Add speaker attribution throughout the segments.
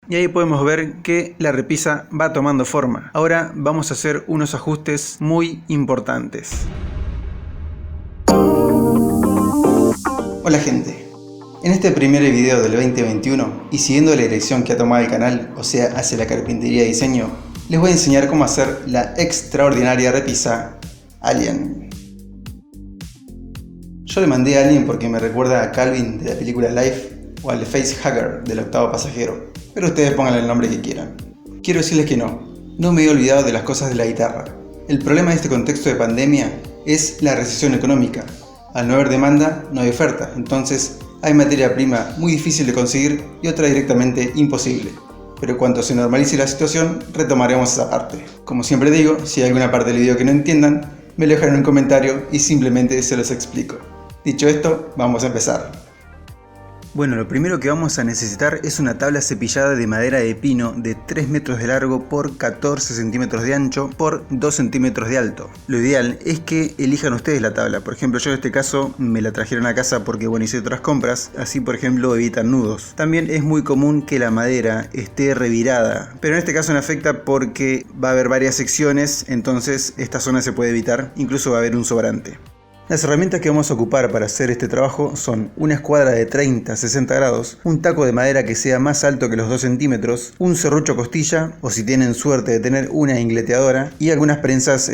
Speaker 1: Y ahí podemos ver que la repisa va tomando forma. Ahora vamos a hacer unos ajustes muy importantes. Hola gente, en este primer video del 2021 y siguiendo la dirección que ha tomado el canal, o sea hacia la carpintería de diseño, les voy a enseñar cómo hacer la extraordinaria repisa Alien. Yo le mandé a Alien porque me recuerda a Calvin de la película Life o al facehugger del Octavo Pasajero, pero ustedes pónganle el nombre que quieran. Quiero decirles que no me he olvidado de las cosas de la guitarra. El problema de este contexto de pandemia es la recesión económica. Al no haber demanda, no hay oferta, entonces hay materia prima muy difícil de conseguir y otra directamente imposible. Pero cuando se normalice la situación, retomaremos esa parte. Como siempre digo, si hay alguna parte del video que no entiendan, me lo dejan en un comentario y simplemente se los explico. Dicho esto, vamos a empezar. Bueno, lo primero que vamos a necesitar es una tabla cepillada de madera de pino de 3 metros de largo por 14 centímetros de ancho por 2 centímetros de alto. Lo ideal es que elijan ustedes la tabla. Por ejemplo, yo en este caso me la trajeron a casa porque hice otras compras. Así, por ejemplo, evitan nudos. También es muy común que la madera esté revirada, pero en este caso no afecta porque va a haber varias secciones, entonces esta zona se puede evitar. Incluso va a haber un sobrante. Las herramientas que vamos a ocupar para hacer este trabajo son una escuadra de 30 a 60 grados, un taco de madera que sea más alto que los 2 centímetros, un serrucho costilla, o si tienen suerte de tener una ingleteadora, y algunas prensas,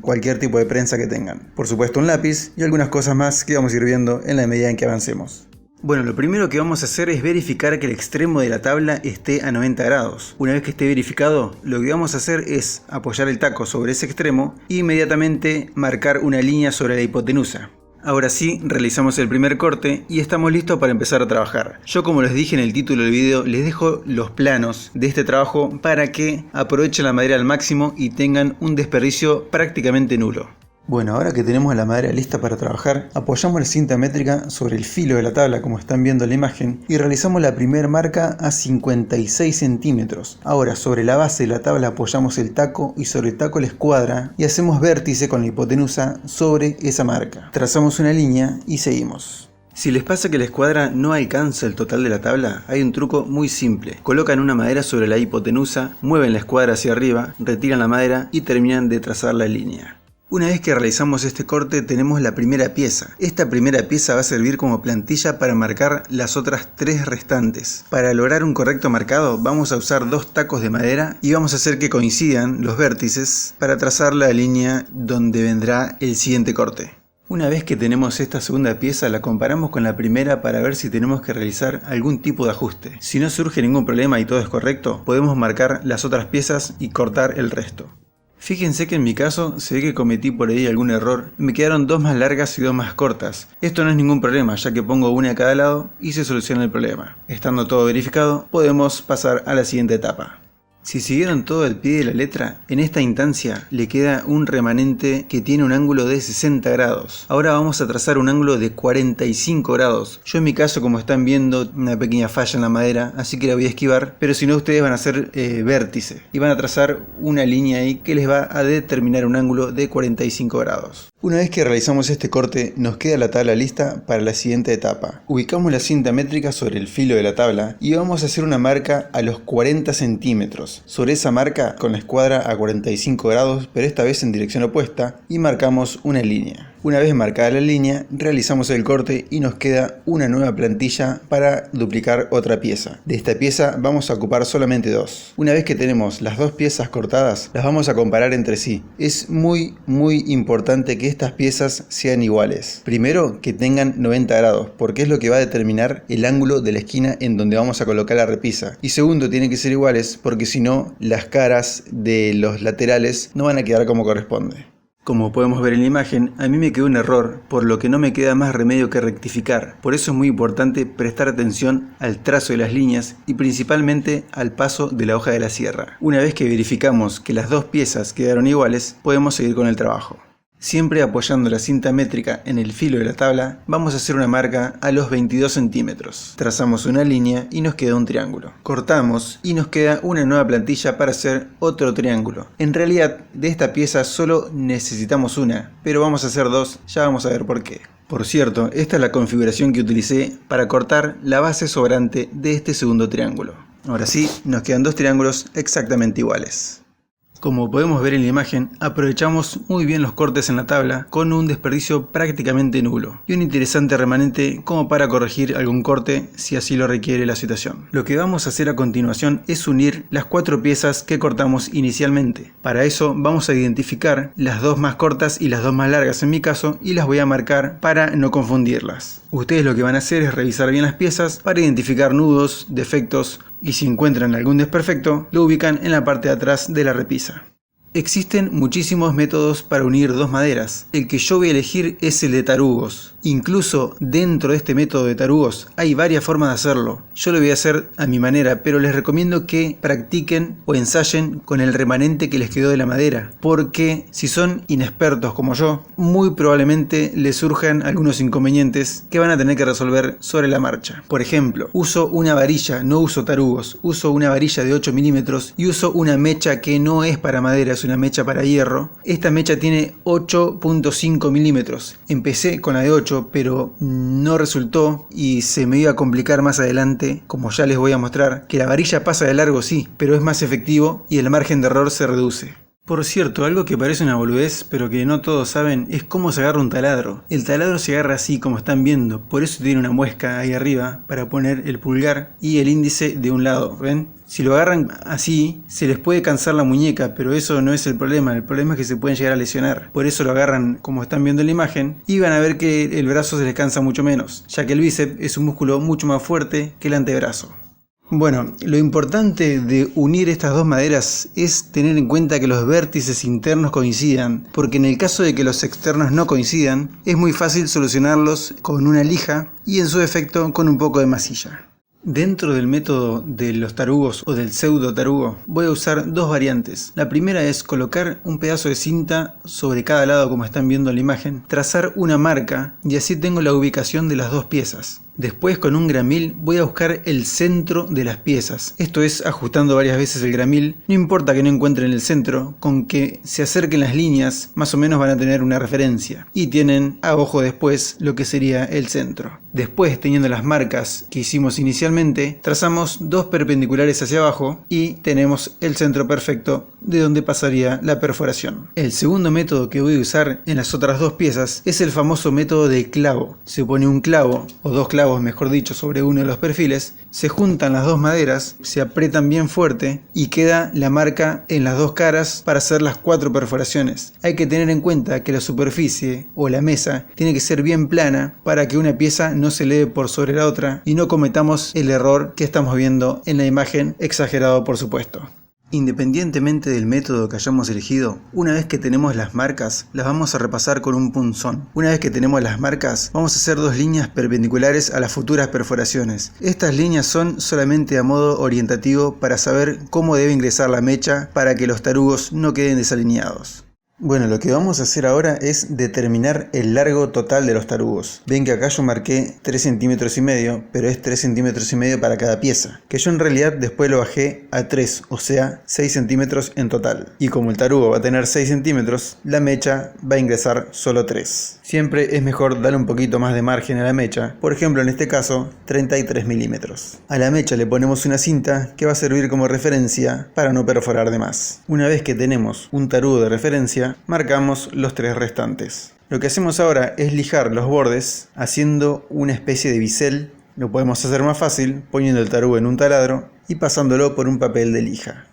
Speaker 1: cualquier tipo de prensa que tengan. Por supuesto un lápiz y algunas cosas más que vamos a ir viendo en la medida en que avancemos. Bueno, lo primero que vamos a hacer es verificar que el extremo de la tabla esté a 90 grados. Una vez que esté verificado, lo que vamos a hacer es apoyar el taco sobre ese extremo e inmediatamente marcar una línea sobre la hipotenusa. Ahora sí, realizamos el primer corte y estamos listos para empezar a trabajar. Yo, como les dije en el título del video, les dejo los planos de este trabajo para que aprovechen la madera al máximo y tengan un desperdicio prácticamente nulo. Bueno, ahora que tenemos la madera lista para trabajar, apoyamos la cinta métrica sobre el filo de la tabla como están viendo en la imagen y realizamos la primera marca a 56 centímetros. Ahora sobre la base de la tabla apoyamos el taco y sobre el taco la escuadra y hacemos vértice con la hipotenusa sobre esa marca. Trazamos una línea y seguimos. Si les pasa que la escuadra no alcanza el total de la tabla, hay un truco muy simple. Colocan una madera sobre la hipotenusa, mueven la escuadra hacia arriba, retiran la madera y terminan de trazar la línea. Una vez que realizamos este corte tenemos la primera pieza. Esta primera pieza va a servir como plantilla para marcar las otras 3 restantes. Para lograr un correcto marcado vamos a usar 2 tacos de madera y vamos a hacer que coincidan los vértices para trazar la línea donde vendrá el siguiente corte. Una vez que tenemos esta segunda pieza la comparamos con la primera para ver si tenemos que realizar algún tipo de ajuste. Si no surge ningún problema y todo es correcto, podemos marcar las otras piezas y cortar el resto. Fíjense que en mi caso se ve que cometí por ahí algún error y me quedaron 2 más largas y 2 más cortas. Esto no es ningún problema ya que pongo una a cada lado y se soluciona el problema. Estando todo verificado podemos pasar a la siguiente etapa. Si siguieron todo al pie de la letra, en esta instancia le queda un remanente que tiene un ángulo de 60 grados. Ahora vamos a trazar un ángulo de 45 grados. Yo en mi caso, como están viendo, una pequeña falla en la madera, así que la voy a esquivar, pero si no ustedes van a hacer vértice y van a trazar una línea ahí que les va a determinar un ángulo de 45 grados. Una vez que realizamos este corte, nos queda la tabla lista para la siguiente etapa. Ubicamos la cinta métrica sobre el filo de la tabla y vamos a hacer una marca a los 40 centímetros. Sobre esa marca, con la escuadra a 45 grados, pero esta vez en dirección opuesta, y marcamos una línea. Una vez marcada la línea, realizamos el corte y nos queda una nueva plantilla para duplicar otra pieza. De esta pieza vamos a ocupar solamente 2. Una vez que tenemos las 2 piezas cortadas, las vamos a comparar entre sí. Es muy importante que estas piezas sean iguales. Primero, que tengan 90 grados, porque es lo que va a determinar el ángulo de la esquina en donde vamos a colocar la repisa. Y segundo, tienen que ser iguales, porque si no, las caras de los laterales no van a quedar como corresponde. Como podemos ver en la imagen, a mí me quedó un error, por lo que no me queda más remedio que rectificar. Por eso es muy importante prestar atención al trazo de las líneas y principalmente al paso de la hoja de la sierra. Una vez que verificamos que las 2 piezas quedaron iguales, podemos seguir con el trabajo. Siempre apoyando la cinta métrica en el filo de la tabla, vamos a hacer una marca a los 22 centímetros. Trazamos una línea y nos queda un triángulo. Cortamos y nos queda una nueva plantilla para hacer otro triángulo. En realidad, de esta pieza solo necesitamos una, pero vamos a hacer 2, ya vamos a ver por qué. Por cierto, esta es la configuración que utilicé para cortar la base sobrante de este segundo triángulo. Ahora sí, nos quedan dos triángulos exactamente iguales. Como podemos ver en la imagen, aprovechamos muy bien los cortes en la tabla con un desperdicio prácticamente nulo y un interesante remanente como para corregir algún corte si así lo requiere la situación. Lo que vamos a hacer a continuación es unir las 4 piezas que cortamos inicialmente. Para eso vamos a identificar las 2 más cortas y las 2 más largas en mi caso y las voy a marcar para no confundirlas. Ustedes lo que van a hacer es revisar bien las piezas para identificar nudos, defectos y si encuentran algún desperfecto, lo ubican en la parte de atrás de la repisa. Existen muchísimos métodos para unir 2 maderas. El que yo voy a elegir es el de tarugos. Incluso dentro de este método de tarugos hay varias formas de hacerlo. Yo lo voy a hacer a mi manera, pero les recomiendo que practiquen o ensayen con el remanente que les quedó de la madera, porque si son inexpertos como yo, muy probablemente les surjan algunos inconvenientes que van a tener que resolver sobre la marcha. Por ejemplo, uso una varilla, no uso tarugos, uso una varilla de 8 milímetros y uso una mecha que no es para madera, es una mecha para hierro. Esta mecha tiene 8.5 milímetros. Empecé con la de 8, pero no resultó y se me iba a complicar más adelante, como ya les voy a mostrar, que la varilla pasa de largo sí, pero es más efectivo y el margen de error se reduce. Por cierto, algo que parece una boludez, pero que no todos saben, es cómo se agarra un taladro. El taladro se agarra así como están viendo, por eso tiene una muesca ahí arriba para poner el pulgar y el índice de un lado, ¿ven? Si lo agarran así, se les puede cansar la muñeca, pero eso no es el problema es que se pueden llegar a lesionar. Por eso lo agarran como están viendo en la imagen y van a ver que el brazo se les cansa mucho menos, ya que el bíceps es un músculo mucho más fuerte que el antebrazo. Bueno, lo importante de unir estas 2 maderas es tener en cuenta que los vértices internos coincidan, porque en el caso de que los externos no coincidan, es muy fácil solucionarlos con una lija y en su defecto con un poco de masilla. Dentro del método de los tarugos o del pseudo tarugo voy a usar 2 variantes. La primera es colocar un pedazo de cinta sobre cada lado como están viendo en la imagen, trazar una marca y así tengo la ubicación de las 2 piezas. Después con un gramil voy a buscar el centro de las piezas, esto es ajustando varias veces el gramil, no importa que no encuentren el centro, con que se acerquen las líneas más o menos van a tener una referencia y tienen a ojo después lo que sería el centro. Después, teniendo las marcas que hicimos inicialmente, trazamos 2 perpendiculares hacia abajo y tenemos el centro perfecto de donde pasaría la perforación. El segundo método que voy a usar en las otras 2 piezas es el famoso método de clavo. Se pone un clavo o 2 clavos mejor dicho sobre uno de los perfiles, se juntan las 2 maderas, se aprietan bien fuerte y queda la marca en las 2 caras para hacer las 4 perforaciones. Hay que tener en cuenta que la superficie o la mesa tiene que ser bien plana para que una pieza no se eleve por sobre la otra y no cometamos el error que estamos viendo en la imagen, exagerado por supuesto. Independientemente del método que hayamos elegido, una vez que tenemos las marcas, las vamos a repasar con un punzón. Una vez que tenemos las marcas, vamos a hacer 2 líneas perpendiculares a las futuras perforaciones. Estas líneas son solamente a modo orientativo para saber cómo debe ingresar la mecha para que los tarugos no queden desalineados. Bueno, lo que vamos a hacer ahora es determinar el largo total de los tarugos. Ven que acá yo marqué 3,5 centímetros, pero es 3,5 centímetros para cada pieza. Que yo en realidad después lo bajé a 3, o sea 6 centímetros en total. Y como el tarugo va a tener 6 centímetros, la mecha va a ingresar solo 3. Siempre es mejor darle un poquito más de margen a la mecha. Por ejemplo, en este caso, 33 milímetros. A la mecha le ponemos una cinta que va a servir como referencia para no perforar de más. Una vez que tenemos un tarugo de referencia, marcamos los 3 restantes. Lo que hacemos ahora es lijar los bordes haciendo una especie de bisel. Lo podemos hacer más fácil poniendo el tarugo en un taladro y pasándolo por un papel de lija.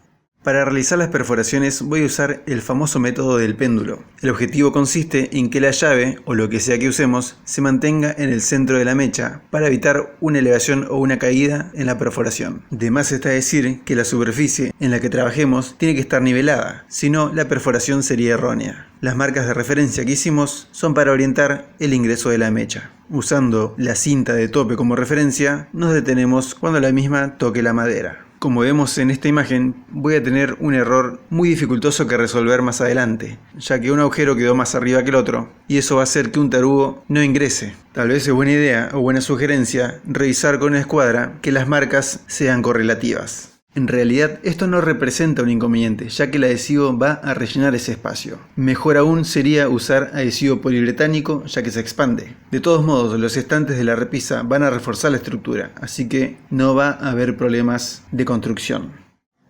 Speaker 1: Para realizar las perforaciones voy a usar el famoso método del péndulo. El objetivo consiste en que la llave, o lo que sea que usemos, se mantenga en el centro de la mecha para evitar una elevación o una caída en la perforación. De más está decir que la superficie en la que trabajemos tiene que estar nivelada, si no la perforación sería errónea. Las marcas de referencia que hicimos son para orientar el ingreso de la mecha. Usando la cinta de tope como referencia, nos detenemos cuando la misma toque la madera. Como vemos en esta imagen, voy a tener un error muy dificultoso que resolver más adelante, ya que un agujero quedó más arriba que el otro, y eso va a hacer que un tarugo no ingrese. Tal vez es buena idea o buena sugerencia revisar con una escuadra que las marcas sean correlativas. En realidad, esto no representa un inconveniente, ya que el adhesivo va a rellenar ese espacio. Mejor aún sería usar adhesivo poliuretánico, ya que se expande. De todos modos, los estantes de la repisa van a reforzar la estructura, así que no va a haber problemas de construcción.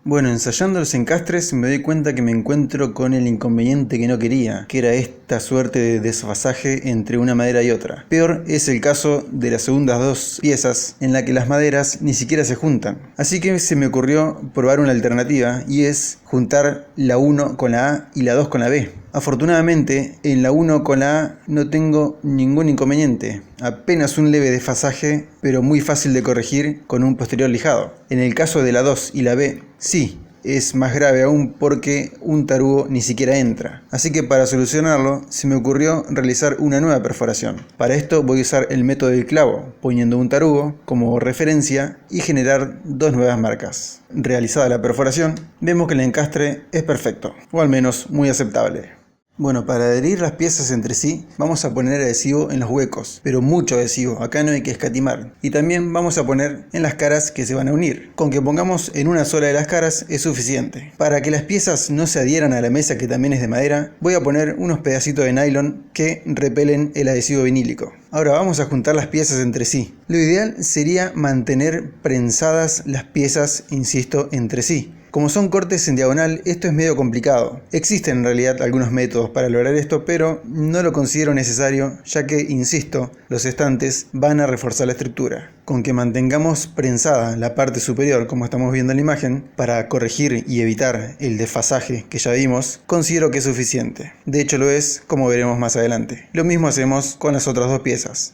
Speaker 1: Bueno, ensayando los encastres me doy cuenta que me encuentro con el inconveniente que no quería, que era esta suerte de desfasaje entre una madera y otra. Peor es el caso de las segundas dos piezas, en la que las maderas ni siquiera se juntan. Así que se me ocurrió probar una alternativa, y es juntar la 1 con la A y la 2 con la B. Afortunadamente, en la 1 con la A no tengo ningún inconveniente, apenas un leve desfasaje, pero muy fácil de corregir con un posterior lijado. En el caso de la 2 y la B, sí, es más grave aún porque un tarugo ni siquiera entra. Así que para solucionarlo, se me ocurrió realizar una nueva perforación. Para esto voy a usar el método del clavo, poniendo un tarugo como referencia y generar dos nuevas marcas. Realizada la perforación, vemos que el encastre es perfecto, o al menos muy aceptable. Bueno, para adherir las piezas entre sí, vamos a poner adhesivo en los huecos, pero mucho adhesivo, acá no hay que escatimar. Y también vamos a poner en las caras que se van a unir. Con que pongamos en una sola de las caras es suficiente. Para que las piezas no se adhieran a la mesa, que también es de madera, voy a poner unos pedacitos de nylon que repelen el adhesivo vinílico. Ahora vamos a juntar las piezas entre sí. Lo ideal sería mantener prensadas las piezas, insisto, entre sí. Como son cortes en diagonal, esto es medio complicado. Existen en realidad algunos métodos para lograr esto, pero no lo considero necesario, ya que, insisto, los estantes van a reforzar la estructura. Con que mantengamos prensada la parte superior, como estamos viendo en la imagen, para corregir y evitar el desfasaje que ya vimos, considero que es suficiente. De hecho lo es, como veremos más adelante. Lo mismo hacemos con las otras dos piezas.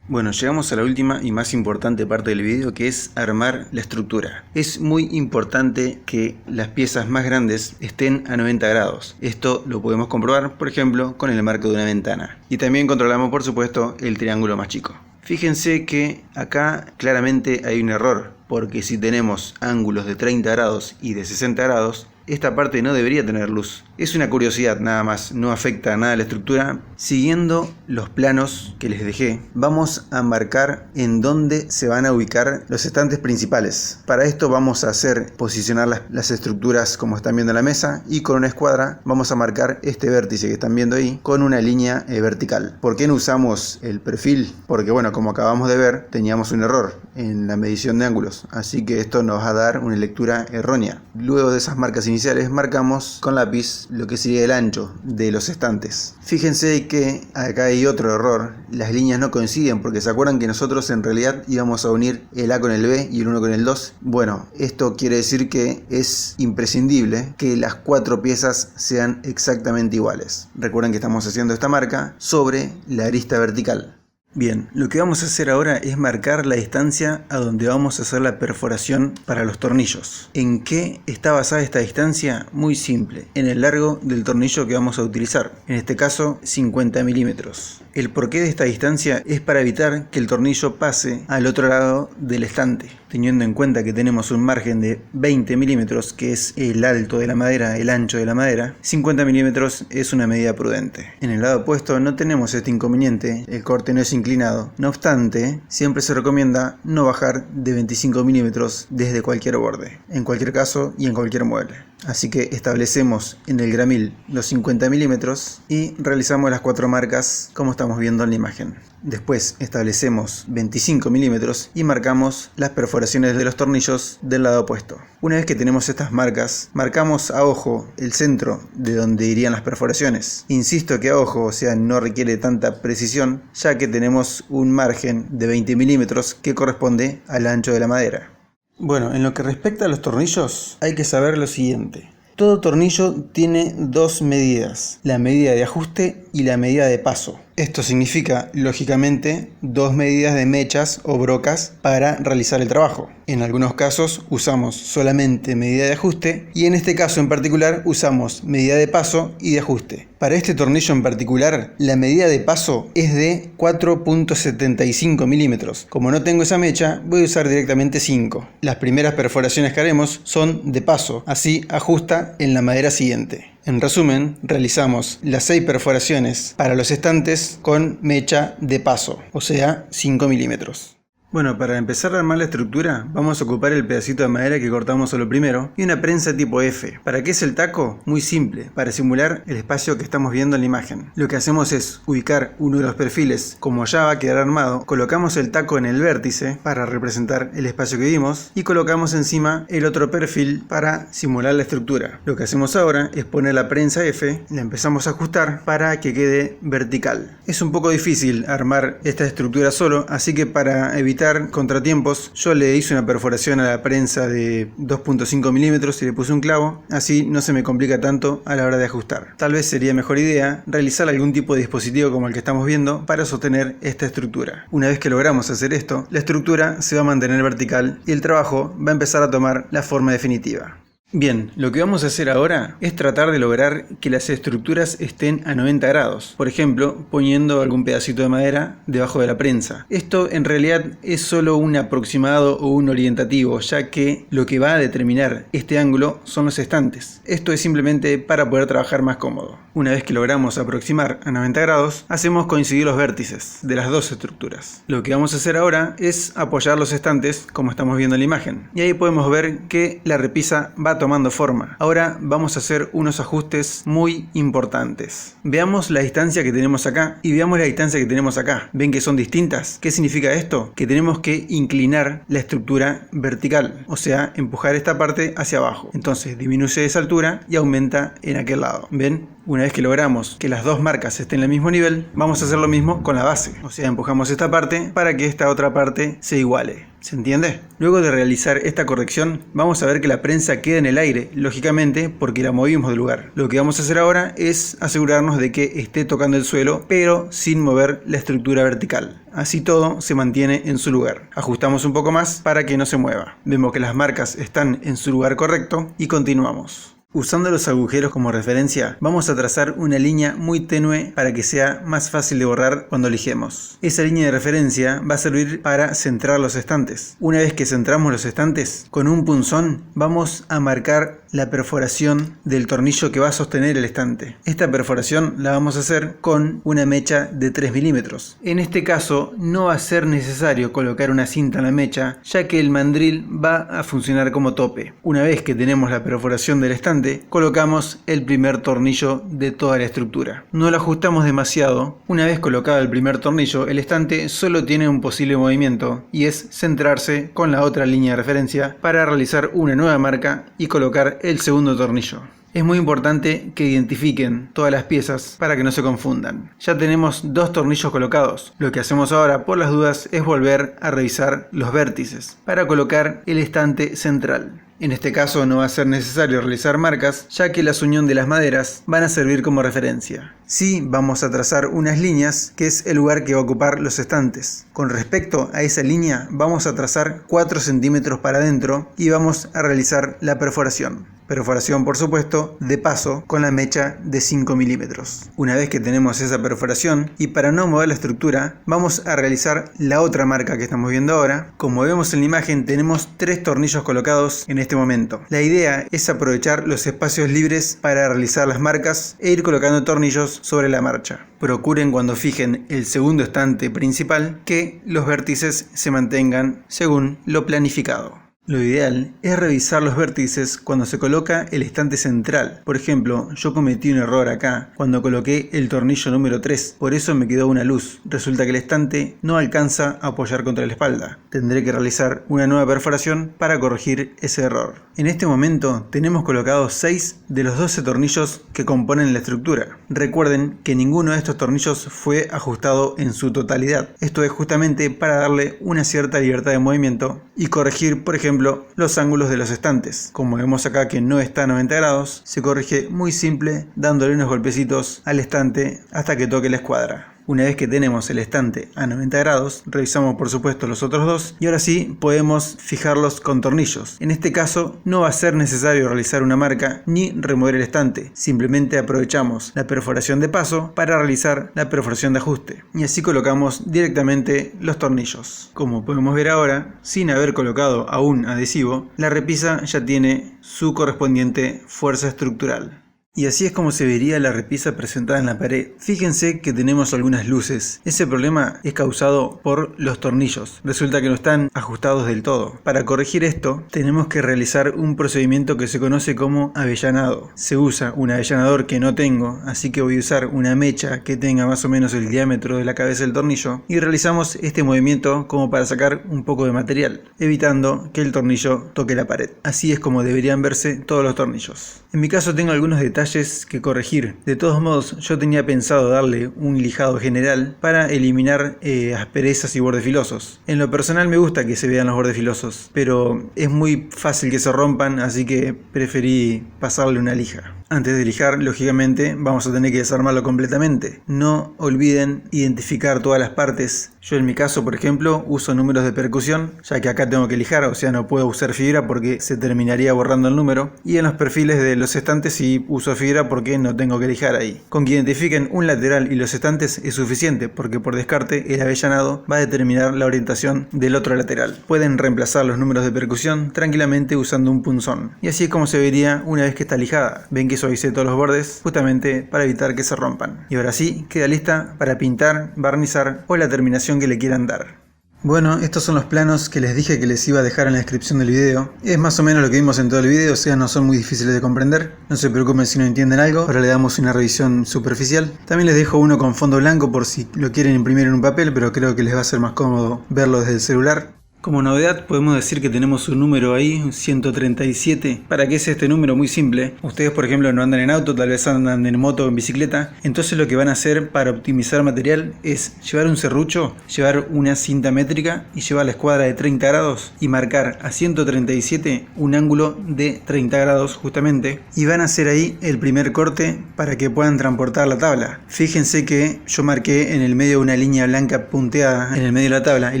Speaker 1: Bueno, llegamos a la última y más importante parte del video, que es armar la estructura. Es muy importante que las piezas más grandes estén a 90 grados. Esto lo podemos comprobar, por ejemplo, con el marco de una ventana. Y también controlamos, por supuesto, el triángulo más chico. Fíjense que acá claramente hay un error, porque si tenemos ángulos de 30 grados y de 60 grados, esta parte no debería tener luz. Es una curiosidad nada más, no afecta nada a la estructura. Siguiendo los planos que les dejé, vamos a marcar en dónde se van a ubicar los estantes principales. Para esto vamos a posicionar las estructuras como están viendo en la mesa, y con una escuadra vamos a marcar este vértice que están viendo ahí con una línea vertical. ¿Por qué no usamos el perfil? Porque bueno, como acabamos de ver, teníamos un error en la medición de ángulos, así que esto nos va a dar una lectura errónea. Luego de esas marcas iniciales, marcamos con lápiz lo que sería el ancho de los estantes. Fíjense que acá hay otro error, las líneas no coinciden, porque se acuerdan que nosotros en realidad íbamos a unir el A con el B y el 1 con el 2. Bueno, esto quiere decir que es imprescindible que las cuatro piezas sean exactamente iguales. Recuerden que estamos haciendo esta marca sobre la arista vertical. Bien, lo que vamos a hacer ahora es marcar la distancia a donde vamos a hacer la perforación para los tornillos. ¿En qué está basada esta distancia? Muy simple, en el largo del tornillo que vamos a utilizar, en este caso 50 milímetros. El porqué de esta distancia es para evitar que el tornillo pase al otro lado del estante, teniendo en cuenta que tenemos un margen de 20 milímetros, que es el alto de la madera, el ancho de la madera. 50 milímetros es una medida prudente. En el lado opuesto no tenemos este inconveniente, el corte no es inclinado. No obstante, siempre se recomienda no bajar de 25 milímetros desde cualquier borde, en cualquier caso y en cualquier mueble. Así que establecemos en el gramil los 50 milímetros y realizamos las cuatro marcas como estamos viendo en la imagen. Después establecemos 25 milímetros y marcamos las perforaciones de los tornillos del lado opuesto. Una vez que tenemos estas marcas, marcamos a ojo el centro de donde irían las perforaciones. Insisto que a ojo, o sea, no requiere tanta precisión, ya que tenemos un margen de 20 milímetros que corresponde al ancho de la madera. Bueno, en lo que respecta a los tornillos, hay que saber lo siguiente. Todo tornillo tiene dos medidas, la medida de ajuste y la medida de paso. Esto significa, lógicamente, dos medidas de mechas o brocas para realizar el trabajo. En algunos casos usamos solamente medida de ajuste y en este caso en particular usamos medida de paso y de ajuste. Para este tornillo en particular, la medida de paso es de 4.75 milímetros. Como no tengo esa mecha, voy a usar directamente 5. Las primeras perforaciones que haremos son de paso, así ajusta en la madera siguiente. En resumen, realizamos las 6 perforaciones para los estantes con mecha de paso, o sea, 5 milímetros. Bueno, para empezar a armar la estructura, vamos a ocupar el pedacito de madera que cortamos a lo primero y una prensa tipo F. ¿Para qué es el taco? Muy simple, para simular el espacio que estamos viendo en la imagen. Lo que hacemos es ubicar uno de los perfiles, como ya va a quedar armado, colocamos el taco en el vértice para representar el espacio que dimos y colocamos encima el otro perfil para simular la estructura. Lo que hacemos ahora es poner la prensa F, la empezamos a ajustar para que quede vertical. Es un poco difícil armar esta estructura solo, así que para evitar contratiempos, yo le hice una perforación a la prensa de 2.5 milímetros y le puse un clavo, así no se me complica tanto a la hora de ajustar. Tal vez sería mejor idea realizar algún tipo de dispositivo como el que estamos viendo para sostener esta estructura. Una vez que logramos hacer esto, la estructura se va a mantener vertical y el trabajo va a empezar a tomar la forma definitiva. Bien, lo que vamos a hacer ahora es tratar de lograr que las estructuras estén a 90 grados, por ejemplo, poniendo algún pedacito de madera debajo de la prensa. Esto en realidad es solo un aproximado o un orientativo, ya que lo que va a determinar este ángulo son los estantes. Esto es simplemente para poder trabajar más cómodo. Una vez que logramos aproximar a 90 grados, hacemos coincidir los vértices de las dos estructuras. Lo que vamos a hacer ahora es apoyar los estantes como estamos viendo en la imagen. Y ahí podemos ver que la repisa va tomando forma. Ahora vamos a hacer unos ajustes muy importantes. Veamos la distancia que tenemos acá y veamos la distancia que tenemos acá. ¿Ven que son distintas? ¿Qué significa esto? Que tenemos que inclinar la estructura vertical, o sea, empujar esta parte hacia abajo. Entonces disminuye esa altura y aumenta en aquel lado. ¿Ven? Una vez que logramos que las dos marcas estén al mismo nivel, vamos a hacer lo mismo con la base. O sea, empujamos esta parte para que esta otra parte se iguale. ¿Se entiende? Luego de realizar esta corrección, vamos a ver que la prensa queda en el aire, lógicamente porque la movimos del lugar. Lo que vamos a hacer ahora es asegurarnos de que esté tocando el suelo, pero sin mover la estructura vertical. Así todo se mantiene en su lugar. Ajustamos un poco más para que no se mueva. Vemos que las marcas están en su lugar correcto y continuamos. Usando los agujeros como referencia, vamos a trazar una línea muy tenue para que sea más fácil de borrar cuando lijemos. Esa línea de referencia va a servir para centrar los estantes. Una vez que centramos los estantes, con un punzón vamos a marcar la perforación del tornillo que va a sostener el estante. Esta perforación la vamos a hacer con una mecha de 3 milímetros. En este caso no va a ser necesario colocar una cinta en la mecha, ya que el mandril va a funcionar como tope. Una vez que tenemos la perforación del estante, colocamos el primer tornillo de toda la estructura. No lo ajustamos demasiado. Una vez colocado el primer tornillo, el estante solo tiene un posible movimiento y es centrarse con la otra línea de referencia para realizar una nueva marca y colocar el segundo tornillo. Es muy importante que identifiquen todas las piezas para que no se confundan. Ya tenemos dos tornillos colocados. Lo que hacemos ahora, por las dudas, es volver a revisar los vértices para colocar el estante central. En este caso no va a ser necesario realizar marcas, ya que la unión de las maderas van a servir como referencia. Sí, vamos a trazar unas líneas, que es el lugar que va a ocupar los estantes. Con respecto a esa línea, vamos a trazar 4 centímetros para adentro y vamos a realizar la perforación. Perforación, por supuesto, de paso con la mecha de 5 milímetros. Una vez que tenemos esa perforación, y para no mover la estructura, vamos a realizar la otra marca que estamos viendo ahora. Como vemos en la imagen, tenemos 3 tornillos colocados en este momento. La idea es aprovechar los espacios libres para realizar las marcas e ir colocando tornillos sobre la marcha. Procuren cuando fijen el segundo estante principal que los vértices se mantengan según lo planificado. Lo ideal es revisar los vértices cuando se coloca el estante central. Por ejemplo, yo cometí un error acá cuando coloqué el tornillo número 3, por eso me quedó una luz. Resulta que el estante no alcanza a apoyar contra la espalda. Tendré que realizar una nueva perforación para corregir ese error. En este momento tenemos colocados 6 de los 12 tornillos que componen la estructura. Recuerden que ninguno de estos tornillos fue ajustado en su totalidad. Esto es justamente para darle una cierta libertad de movimiento y corregir, por ejemplo, los ángulos de los estantes. Como vemos acá que no está a 90 grados, se corrige muy simple dándole unos golpecitos al estante hasta que toque la escuadra. Una vez que tenemos el estante a 90 grados, revisamos por supuesto los otros dos y ahora sí podemos fijarlos con tornillos. En este caso no va a ser necesario realizar una marca ni remover el estante, simplemente aprovechamos la perforación de paso para realizar la perforación de ajuste y así colocamos directamente los tornillos. Como podemos ver ahora, sin haber colocado aún adhesivo, la repisa ya tiene su correspondiente fuerza estructural. Y así es como se vería la repisa presentada en la pared. Fíjense que tenemos algunas luces. Ese problema es causado por los tornillos. Resulta que no están ajustados del todo. Para corregir esto, tenemos que realizar un procedimiento que se conoce como avellanado. Se usa un avellanador que no tengo, así que voy a usar una mecha que tenga más o menos el diámetro de la cabeza del tornillo y realizamos este movimiento como para sacar un poco de material, evitando que el tornillo toque la pared. Así es como deberían verse todos los tornillos. En mi caso tengo algunos detalles que corregir. De todos modos, yo tenía pensado darle un lijado general para eliminar asperezas y bordes filosos. En lo personal me gusta que se vean los bordes filosos, pero es muy fácil que se rompan, así que preferí pasarle una lija. Antes de lijar, lógicamente, vamos a tener que desarmarlo completamente. No olviden identificar todas las partes. Yo en mi caso, por ejemplo, uso números de percusión, ya que acá tengo que lijar, o sea, no puedo usar fibra porque se terminaría borrando el número. Y en los perfiles de los estantes sí uso fibra porque no tengo que lijar ahí. Con que identifiquen un lateral y los estantes es suficiente, porque por descarte el avellanado va a determinar la orientación del otro lateral. Pueden reemplazar los números de percusión tranquilamente usando un punzón. Y así es como se vería una vez que está lijada. Ven que suavicé todos los bordes justamente para evitar que se rompan. Y ahora sí, queda lista para pintar, barnizar o la terminación que le quieran dar. Bueno, estos son los planos que les dije que les iba a dejar en la descripción del video. Es más o menos lo que vimos en todo el video, o sea, no son muy difíciles de comprender. No se preocupen si no entienden algo, ahora le damos una revisión superficial. También les dejo uno con fondo blanco por si lo quieren imprimir en un papel, pero creo que les va a ser más cómodo verlo desde el celular. Como novedad podemos decir que tenemos un número ahí, 137. ¿Para qué es este número? Muy simple. Ustedes por ejemplo no andan en auto, tal vez andan en moto o en bicicleta. Entonces lo que van a hacer para optimizar material es llevar un serrucho, llevar una cinta métrica y llevar la escuadra de 30 grados y marcar a 137 un ángulo de 30 grados justamente. Y van a hacer ahí el primer corte para que puedan transportar la tabla. Fíjense que yo marqué en el medio una línea blanca punteada en el medio de la tabla y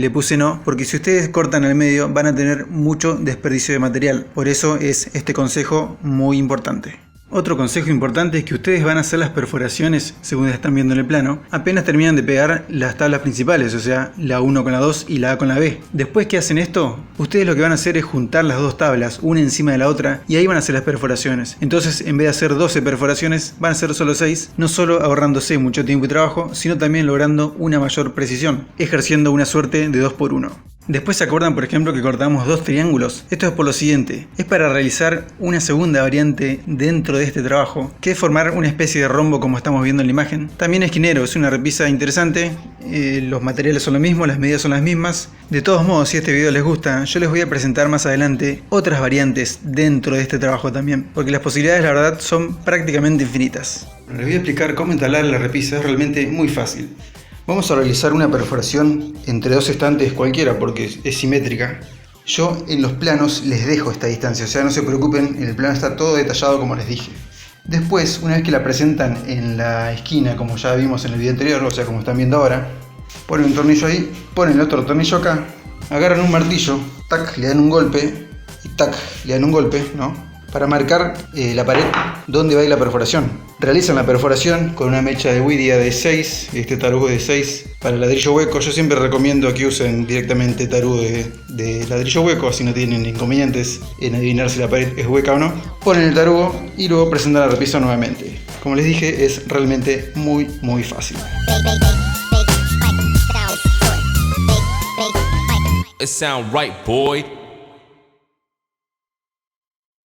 Speaker 1: le puse no, porque si ustedes cortan al medio van a tener mucho desperdicio de material. Por eso es este consejo muy importante. Otro consejo importante es que ustedes van a hacer las perforaciones, según están viendo en el plano, apenas terminan de pegar las tablas principales, o sea, la 1 con la 2 y la A con la B. Después que hacen esto, ustedes lo que van a hacer es juntar las dos tablas, una encima de la otra, y ahí van a hacer las perforaciones. Entonces, en vez de hacer 12 perforaciones, van a ser solo 6, no solo ahorrándose mucho tiempo y trabajo, sino también logrando una mayor precisión, ejerciendo una suerte de 2x1. Después se acuerdan por ejemplo que cortamos dos triángulos. Esto es por lo siguiente, es para realizar una segunda variante dentro de este trabajo, que es formar una especie de rombo como estamos viendo en la imagen. También esquinero, es una repisa interesante, los materiales son los mismos, las medidas son las mismas. De todos modos, si este video les gusta, yo les voy a presentar más adelante otras variantes dentro de este trabajo también, porque las posibilidades la verdad son prácticamente infinitas. Les voy a explicar cómo instalar la repisa, es realmente muy fácil. Vamos a realizar una perforación entre dos estantes cualquiera porque es simétrica. Yo en los planos les dejo esta distancia, o sea, no se preocupen, en el plano está todo detallado como les dije. Después, una vez que la presentan en la esquina, como ya vimos en el video anterior, o sea, como están viendo ahora, ponen un tornillo ahí, ponen el otro tornillo acá, agarran un martillo, tac, le dan un golpe, y tac, le dan un golpe, ¿no? Para marcar la pared donde va a ir la perforación. Realizan la perforación con una mecha de Widia de 6, este tarugo de 6 para ladrillo hueco. Yo siempre recomiendo que usen directamente tarugo de ladrillo hueco, así no tienen inconvenientes en adivinar si la pared es hueca o no. Ponen el tarugo y luego presentan la repisa nuevamente. Como les dije, es realmente muy fácil.
Speaker 2: It sound right, boy.